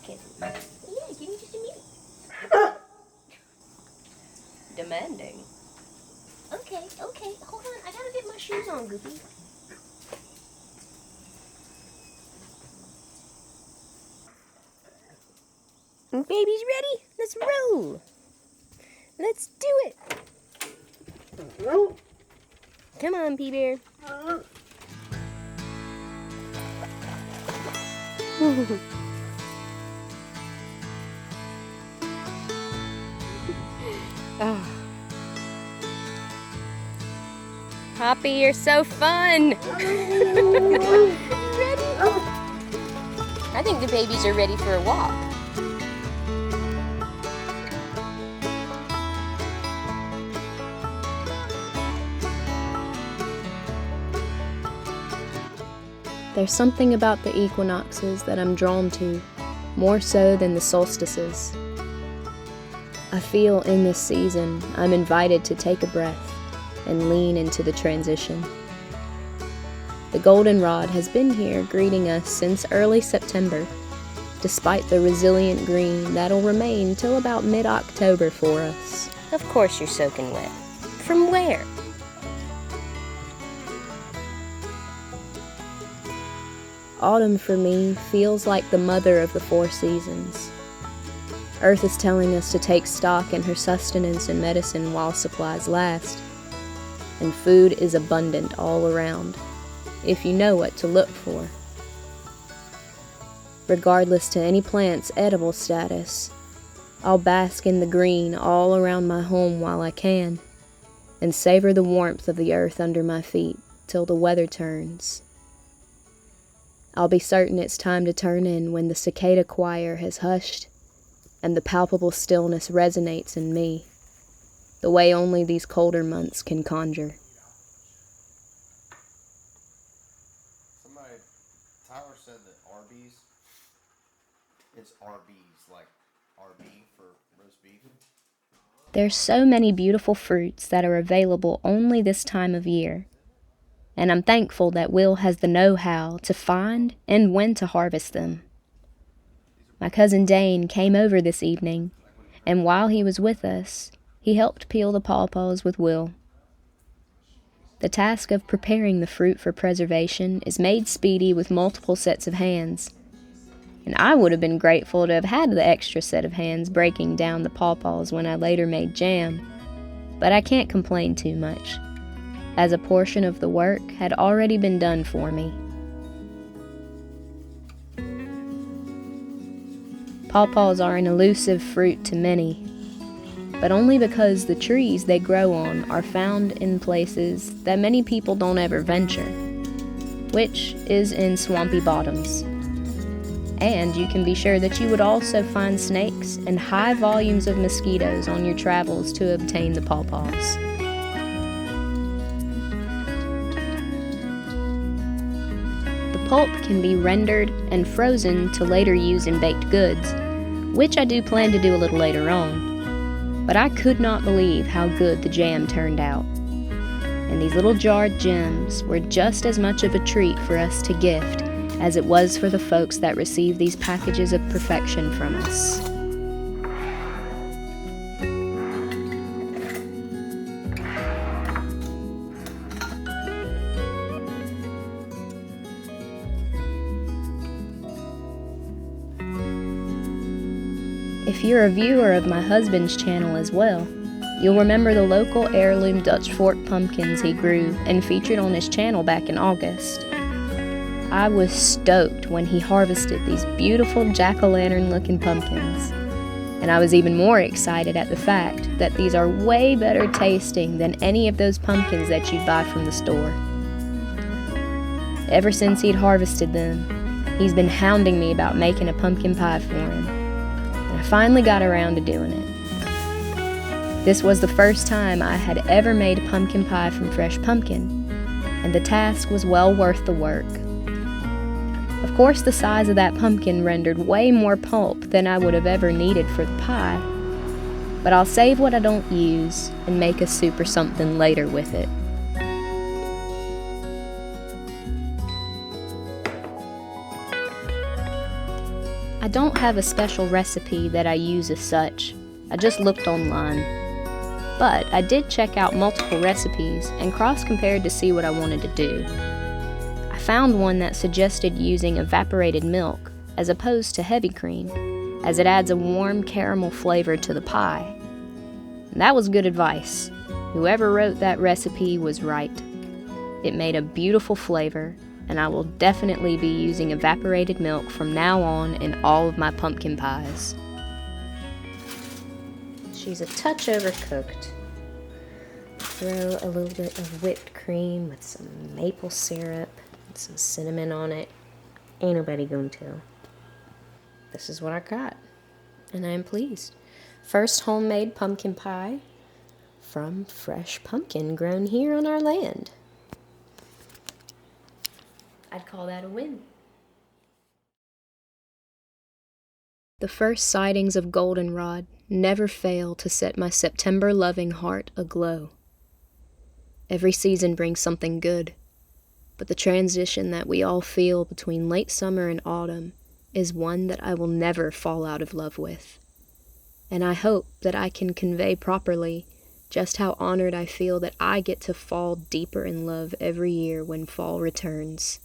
kitten. Yeah, give me just a minute. Demanding. Okay, hold on. I gotta get my shoes on, Goofy. Baby's ready? Let's roll. Let's do it. Come on, P-Bear. Oh. Poppy, you're so fun. Ready? I think the babies are ready for a walk. There's something about the equinoxes that I'm drawn to, more so than the solstices. I feel in this season I'm invited to take a breath and lean into the transition. The goldenrod has been here greeting us since early September, despite the resilient green that'll remain till about mid-October for us. Of course you're soaking wet. From where? Autumn for me feels like the mother of the four seasons. Earth is telling us to take stock in her sustenance and medicine while supplies last. And food is abundant all around, if you know what to look for. Regardless to any plant's edible status, I'll bask in the green all around my home while I can, and savor the warmth of the earth under my feet till the weather turns. I'll be certain it's time to turn in when the cicada choir has hushed and the palpable stillness resonates in me, the way only these colder months can conjure. Tyler said that Arby's, it's RB's, like RB for roast beef. There's so many beautiful fruits that are available only this time of year. And I'm thankful that Will has the know-how to find and when to harvest them. My cousin Dane came over this evening, and while he was with us, he helped peel the pawpaws with Will. The task of preparing the fruit for preservation is made speedy with multiple sets of hands, and I would have been grateful to have had the extra set of hands breaking down the pawpaws when I later made jam, but I can't complain too much, as a portion of the work had already been done for me. Pawpaws are an elusive fruit to many, but only because the trees they grow on are found in places that many people don't ever venture, which is in swampy bottoms. And you can be sure that you would also find snakes and high volumes of mosquitoes on your travels to obtain the pawpaws. Pulp can be rendered and frozen to later use in baked goods, which I do plan to do a little later on. But I could not believe how good the jam turned out. And these little jarred gems were just as much of a treat for us to gift as it was for the folks that received these packages of perfection from us. If you're a viewer of my husband's channel as well, you'll remember the local heirloom Dutch fork pumpkins he grew and featured on his channel back in August. I was stoked when he harvested these beautiful jack-o'-lantern looking pumpkins, and I was even more excited at the fact that these are way better tasting than any of those pumpkins that you'd buy from the store. Ever since he'd harvested them, he's been hounding me about making a pumpkin pie for him. I finally got around to doing it. This was the first time I had ever made pumpkin pie from fresh pumpkin, and the task was well worth the work. Of course, the size of that pumpkin rendered way more pulp than I would have ever needed for the pie, but I'll save what I don't use and make a soup or something later with it. I don't have a special recipe that I use as such. I just looked online. But I did check out multiple recipes and cross-compared to see what I wanted to do. I found one that suggested using evaporated milk as opposed to heavy cream, as it adds a warm caramel flavor to the pie. And that was good advice. Whoever wrote that recipe was right. It made a beautiful flavor, and I will definitely be using evaporated milk from now on in all of my pumpkin pies. She's a touch overcooked. Throw a little bit of whipped cream with some maple syrup and some cinnamon on it. Ain't nobody gonna tell. This is what I got, and I am pleased. First homemade pumpkin pie from fresh pumpkin grown here on our land. I'd call that a win. The first sightings of goldenrod never fail to set my September-loving heart aglow. Every season brings something good, but the transition that we all feel between late summer and autumn is one that I will never fall out of love with. And I hope that I can convey properly just how honored I feel that I get to fall deeper in love every year when fall returns.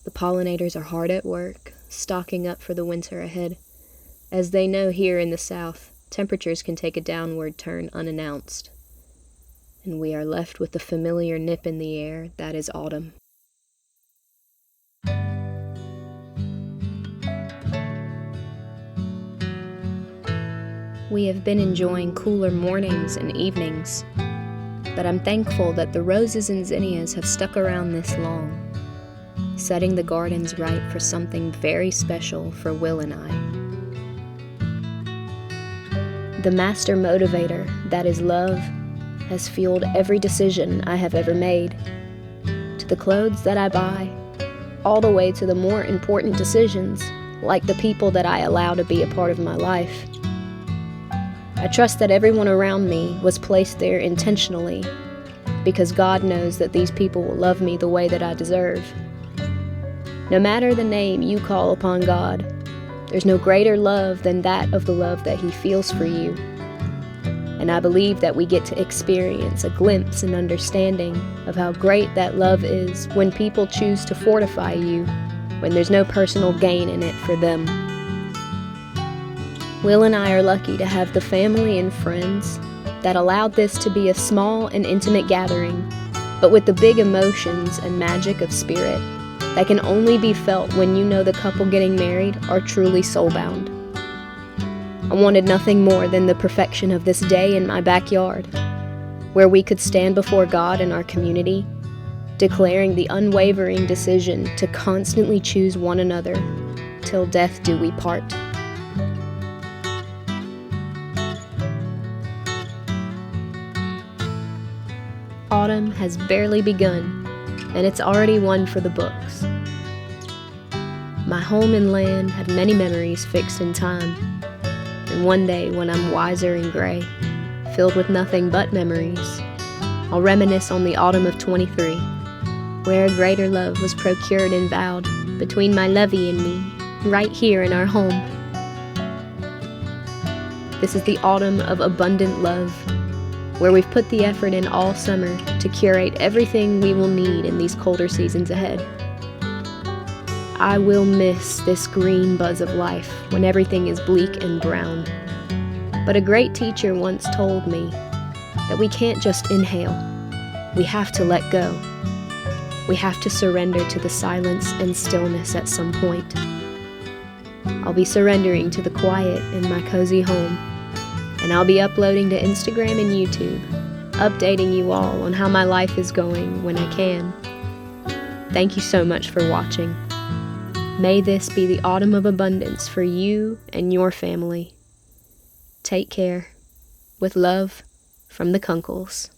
The pollinators are hard at work, stocking up for the winter ahead. As they know here in the South, temperatures can take a downward turn unannounced, and we are left with the familiar nip in the air that is autumn. We have been enjoying cooler mornings and evenings, but I'm thankful that the roses and zinnias have stuck around this long, setting the gardens right for something very special for Will and I. The master motivator that is love has fueled every decision I have ever made, to the clothes that I buy, all the way to the more important decisions, like the people that I allow to be a part of my life. I trust that everyone around me was placed there intentionally, because God knows that these people will love me the way that I deserve. No matter the name you call upon God, there's no greater love than that of the love that He feels for you. And I believe that we get to experience a glimpse and understanding of how great that love is when people choose to fortify you, when there's no personal gain in it for them. Will and I are lucky to have the family and friends that allowed this to be a small and intimate gathering, but with the big emotions and magic of spirit that can only be felt when you know the couple getting married are truly soulbound. I wanted nothing more than the perfection of this day in my backyard, where we could stand before God and our community, declaring the unwavering decision to constantly choose one another till death do we part. Autumn has barely begun, and it's already one for the books. My home and land have many memories fixed in time, and one day when I'm wiser and gray, filled with nothing but memories, I'll reminisce on the autumn of 23, where a greater love was procured and vowed between my lovey and me, right here in our home. This is the autumn of abundant love, where we've put the effort in all summer to curate everything we will need in these colder seasons ahead. I will miss this green buzz of life when everything is bleak and brown. But a great teacher once told me that we can't just inhale. We have to let go. We have to surrender to the silence and stillness at some point. I'll be surrendering to the quiet in my cozy home, and I'll be uploading to Instagram and YouTube, updating you all on how my life is going when I can. Thank you so much for watching. May this be the autumn of abundance for you and your family. Take care. With love, from the Kunkles.